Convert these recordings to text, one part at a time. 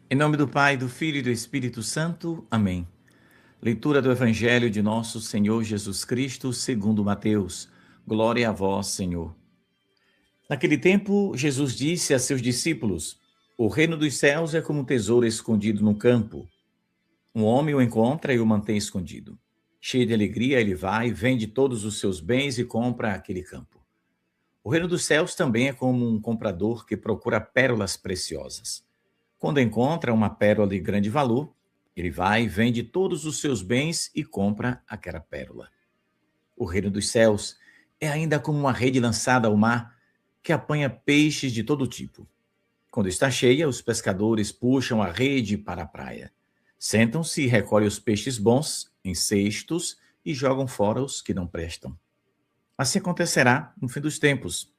Em nome do Pai, do Filho e do Espírito Santo. Amém. Leitura do Evangelho de nosso Senhor Jesus Cristo, segundo Mateus. Glória a vós, Senhor. Naquele tempo, Jesus disse a seus discípulos: O reino dos céus é como um tesouro escondido no campo. Um homem o encontra e o mantém escondido. Cheio de alegria, ele vai, vende todos os seus bens e compra aquele campo. O reino dos céus também é como um comprador que procura pérolas preciosas. Quando encontra uma pérola de grande valor, ele vai, vende todos os seus bens e compra aquela pérola. O reino dos céus é ainda como uma rede lançada ao mar que apanha peixes de todo tipo. Quando está cheia, os pescadores puxam a rede para a praia. Sentam-se e recolhem os peixes bons em cestos e jogam fora os que não prestam. Assim acontecerá no fim dos tempos.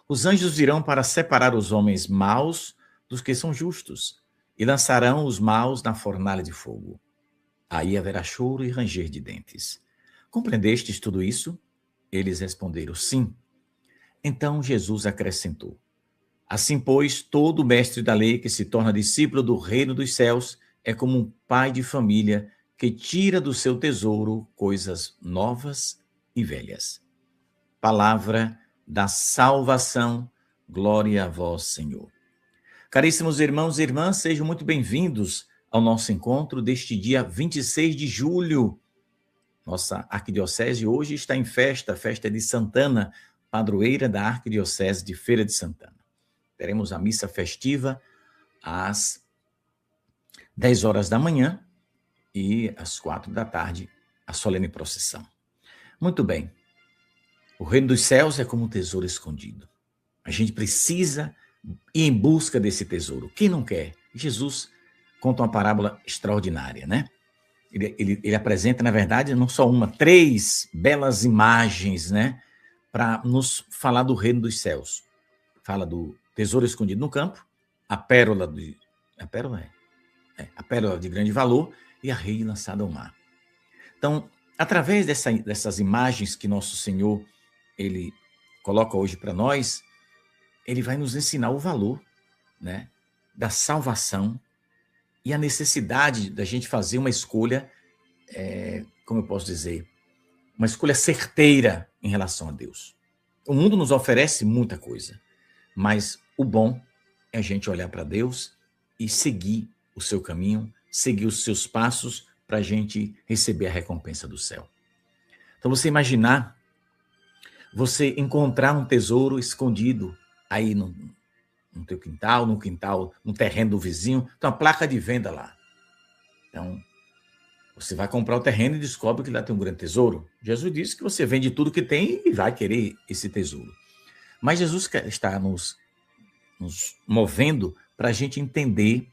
Os anjos virão para separar os homens maus dos que são justos e lançarão os maus na fornalha de fogo. Aí haverá choro e ranger de dentes. Compreendestes tudo isso? Eles responderam: Sim. Então Jesus acrescentou: Assim, pois, todo mestre da lei que se torna discípulo do reino dos céus é como um pai de família que tira do seu tesouro coisas novas e velhas. Palavra da salvação. Glória a vós, Senhor. Caríssimos irmãos e irmãs, sejam muito bem-vindos ao nosso encontro deste dia 26 de julho. Nossa arquidiocese hoje está em festa de Santana, padroeira da arquidiocese de Feira de Santana. Teremos a missa festiva às 10 horas da manhã e às 4 da tarde, a solene procissão. Muito bem. O reino dos céus é como um tesouro escondido. A gente precisa ir em busca desse tesouro. Quem não quer? Jesus conta uma parábola extraordinária, né? Ele apresenta, na verdade, não só uma, três belas imagens, né? Para nos falar do reino dos céus. Fala do tesouro escondido no campo, a pérola a pérola de grande valor e a rede lançada ao mar. Então, através dessas imagens que nosso Senhor ele coloca hoje para nós, ele vai nos ensinar o valor, né, da salvação e a necessidade da gente fazer uma escolha, como eu posso dizer, uma escolha certeira em relação a Deus. O mundo nos oferece muita coisa, mas o bom é a gente olhar para Deus e seguir o seu caminho, seguir os seus passos para a gente receber a recompensa do céu. Então, você imaginar, você encontrar um tesouro escondido aí no teu quintal, no terreno do vizinho, tem uma placa de venda lá. Então, você vai comprar o terreno e descobre que lá tem um grande tesouro. Jesus disse que você vende tudo que tem e vai querer esse tesouro. Mas Jesus está nos movendo para a gente entender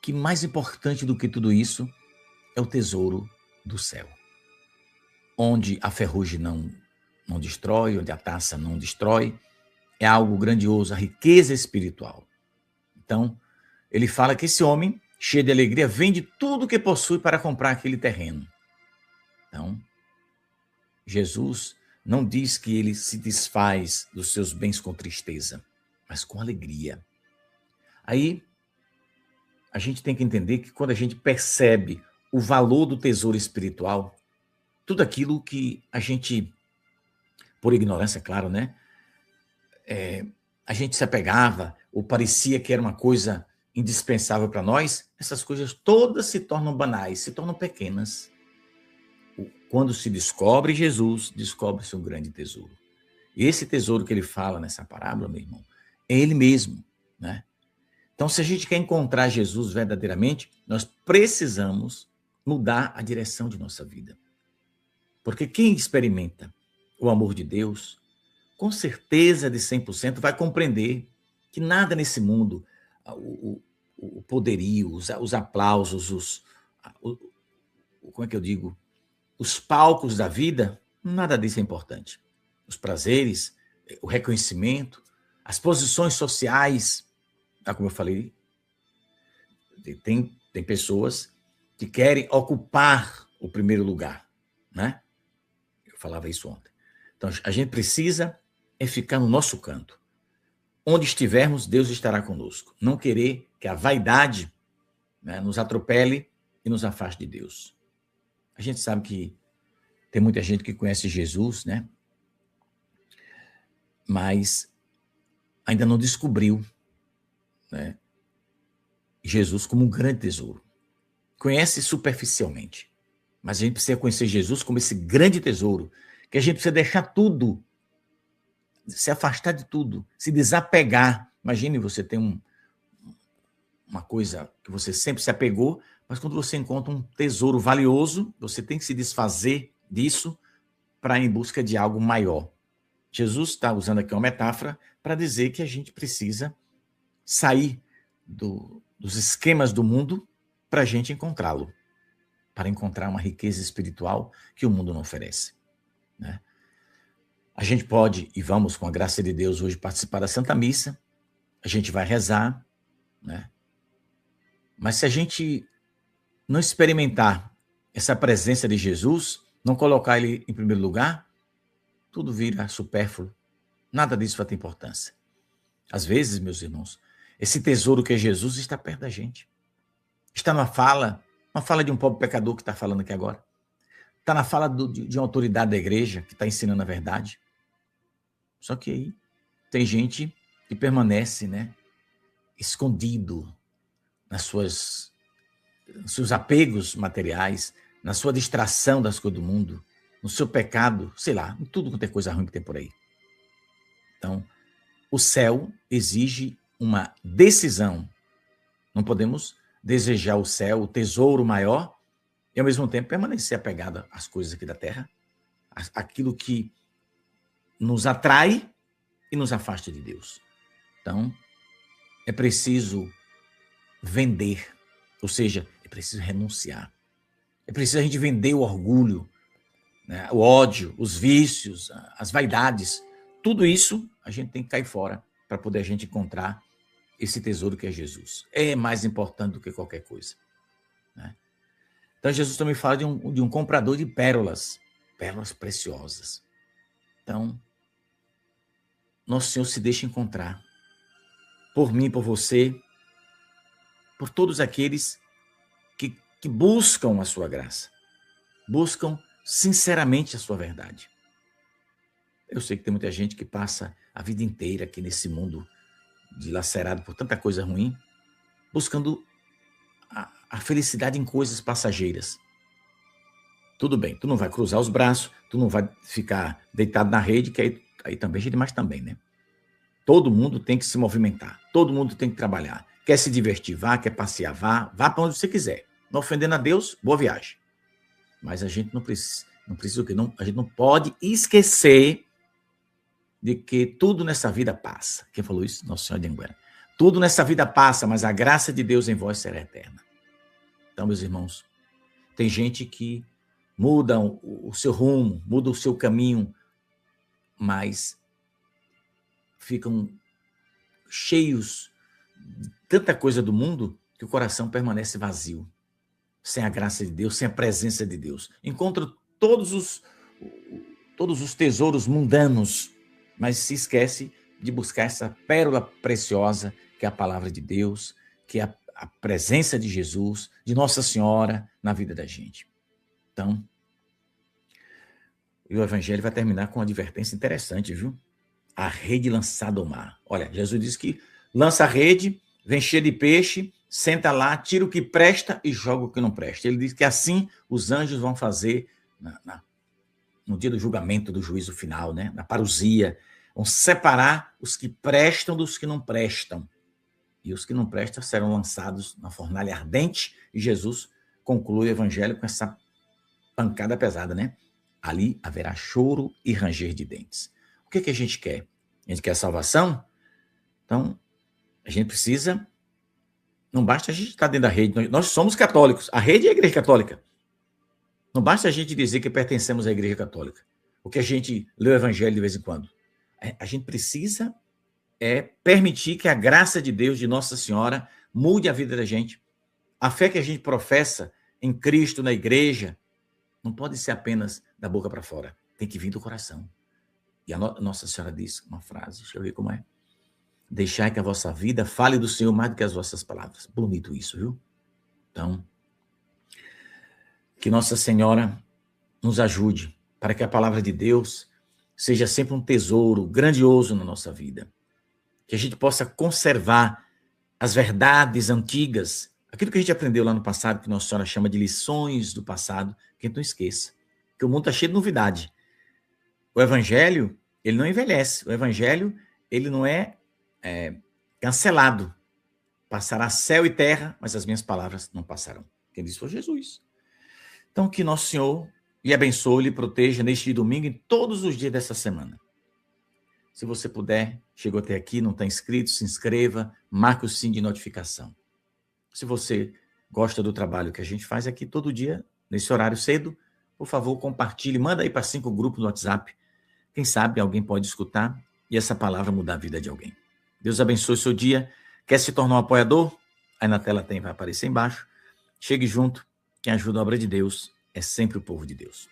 que mais importante do que tudo isso é o tesouro do céu, onde a ferrugem não destrói, onde a taça não destrói, é algo grandioso, a riqueza espiritual. Então, ele fala que esse homem, cheio de alegria, vende tudo que possui para comprar aquele terreno. Então, Jesus não diz que ele se desfaz dos seus bens com tristeza, mas com alegria. Aí, a gente tem que entender que quando a gente percebe o valor do tesouro espiritual, tudo aquilo que a gente, por ignorância, claro, né? A gente se apegava, ou parecia que era uma coisa indispensável para nós, essas coisas todas se tornam banais, se tornam pequenas. Quando se descobre Jesus, descobre-se um grande tesouro. E esse tesouro que ele fala nessa parábola, meu irmão, é ele mesmo, né? Então, se a gente quer encontrar Jesus verdadeiramente, nós precisamos mudar a direção de nossa vida. Porque quem experimenta o amor de Deus, com certeza de 100% vai compreender que nada nesse mundo, o poderio, os aplausos, como é que eu digo, os palcos da vida, nada disso é importante. Os prazeres, o reconhecimento, as posições sociais, como eu falei, tem pessoas que querem ocupar o primeiro lugar, né? Eu falava isso ontem. Então, a gente precisa ficar no nosso canto. Onde estivermos, Deus estará conosco. Não querer que que a vaidade, né, nos atropele e nos afaste de Deus. A gente sabe que tem muita gente que conhece Jesus, né? Mas ainda não descobriu, né, Jesus como um grande tesouro. Conhece superficialmente. Mas a gente precisa conhecer Jesus como esse grande tesouro, que a gente precisa deixar tudo, se afastar de tudo, se desapegar. Imagine você ter uma coisa que você sempre se apegou, mas quando você encontra um tesouro valioso, você tem que se desfazer disso para ir em busca de algo maior. Jesus está usando aqui uma metáfora para dizer que a gente precisa sair dos esquemas do mundo para a gente encontrá-lo, para encontrar uma riqueza espiritual que o mundo não oferece, né? A gente pode, e vamos, com a graça de Deus, hoje participar da Santa Missa, a gente vai rezar, né? Mas se a gente não experimentar essa presença de Jesus, não colocar ele em primeiro lugar, tudo vira supérfluo. Nada disso vai ter importância. Às vezes, meus irmãos, esse tesouro que é Jesus está perto da gente. Está uma fala de um pobre pecador que está falando aqui agora. Está na fala de uma autoridade da igreja que está ensinando a verdade. Só que aí tem gente que permanece, né, escondido nos seus apegos materiais, na sua distração das coisas do mundo, no seu pecado, sei lá, em tudo quanto é coisa ruim que tem por aí. Então, o céu exige uma decisão. Não podemos desejar o céu, o tesouro maior, e ao mesmo tempo permanecer apegado às coisas aqui da terra, aquilo que nos atrai e nos afasta de Deus. Então, é preciso vender, ou seja, é preciso renunciar. É preciso a gente vender o orgulho, né, o ódio, os vícios, as vaidades. Tudo isso a gente tem que cair fora para poder a gente encontrar esse tesouro que é Jesus. É mais importante do que qualquer coisa, né? Então, Jesus também fala de um comprador de pérolas, pérolas preciosas. Então, nosso Senhor se deixa encontrar por mim, por você, por todos aqueles que buscam a sua graça, buscam sinceramente a sua verdade. Eu sei que tem muita gente que passa a vida inteira aqui nesse mundo dilacerado por tanta coisa ruim, buscando a felicidade em coisas passageiras. Tudo bem, tu não vai cruzar os braços, tu não vai ficar deitado na rede, que aí também é demais também, né? Todo mundo tem que se movimentar, todo mundo tem que trabalhar. Quer se divertir, vá, quer passear, vá para onde você quiser. Não ofendendo a Deus, boa viagem. Mas a gente não precisa o quê? A gente não pode esquecer de que tudo nessa vida passa. Quem falou isso? Nosso Senhor de Anguera. Tudo nessa vida passa, mas a graça de Deus em vós será eterna. Então, meus irmãos, tem gente que muda o seu rumo, muda o seu caminho, mas ficam cheios de tanta coisa do mundo que o coração permanece vazio, sem a graça de Deus, sem a presença de Deus. Encontra todos os tesouros mundanos, mas se esquece de buscar essa pérola preciosa que é a palavra de Deus, que é a presença de Jesus, de Nossa Senhora na vida da gente. Então, o Evangelho vai terminar com uma advertência interessante, viu? A rede lançada ao mar. Olha, Jesus disse que lança a rede, vem cheia de peixe, senta lá, tira o que presta e joga o que não presta. Ele diz que assim os anjos vão fazer no dia do julgamento, do juízo final, né? Na parousia. Vão separar os que prestam dos que não prestam. E os que não prestam serão lançados na fornalha ardente. E Jesus conclui o Evangelho com essa pancada pesada, né? Ali haverá choro e ranger de dentes. O que a gente quer? A gente quer salvação? Então, a gente precisa... Não basta a gente estar dentro da rede. Nós somos católicos. A rede é a Igreja Católica. Não basta a gente dizer que pertencemos à Igreja Católica. Ou que a gente lê o Evangelho de vez em quando. A gente precisa permitir que a graça de Deus, de Nossa Senhora, mude a vida da gente. A fé que a gente professa em Cristo, na Igreja, não pode ser apenas da boca para fora. Tem que vir do coração. E a Nossa Senhora diz uma frase, deixa eu ver como é. Deixai que a vossa vida fale do Senhor mais do que as vossas palavras. Bonito isso, viu? Então, que Nossa Senhora nos ajude para que a palavra de Deus seja sempre um tesouro grandioso na nossa vida. Que a gente possa conservar as verdades antigas, aquilo que a gente aprendeu lá no passado, que Nossa Senhora chama de lições do passado, que a gente não esqueça. Porque o mundo está cheio de novidade. O Evangelho, ele não envelhece. O Evangelho, ele não é cancelado. Passará céu e terra, mas as minhas palavras não passarão. Quem disse foi Jesus. Então, que Nosso Senhor lhe abençoe, lhe proteja neste domingo e em todos os dias dessa semana. Se você puder, chegou até aqui, não está inscrito, se inscreva, marque o sininho de notificação. Se você gosta do trabalho que a gente faz aqui todo dia, nesse horário cedo, por favor, compartilhe, manda aí para 5 grupos no WhatsApp. Quem sabe alguém pode escutar e essa palavra mudar a vida de alguém. Deus abençoe o seu dia. Quer se tornar um apoiador? Aí na tela vai aparecer embaixo. Chegue junto. Quem ajuda a obra de Deus é sempre o povo de Deus.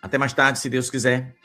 Até mais tarde, se Deus quiser.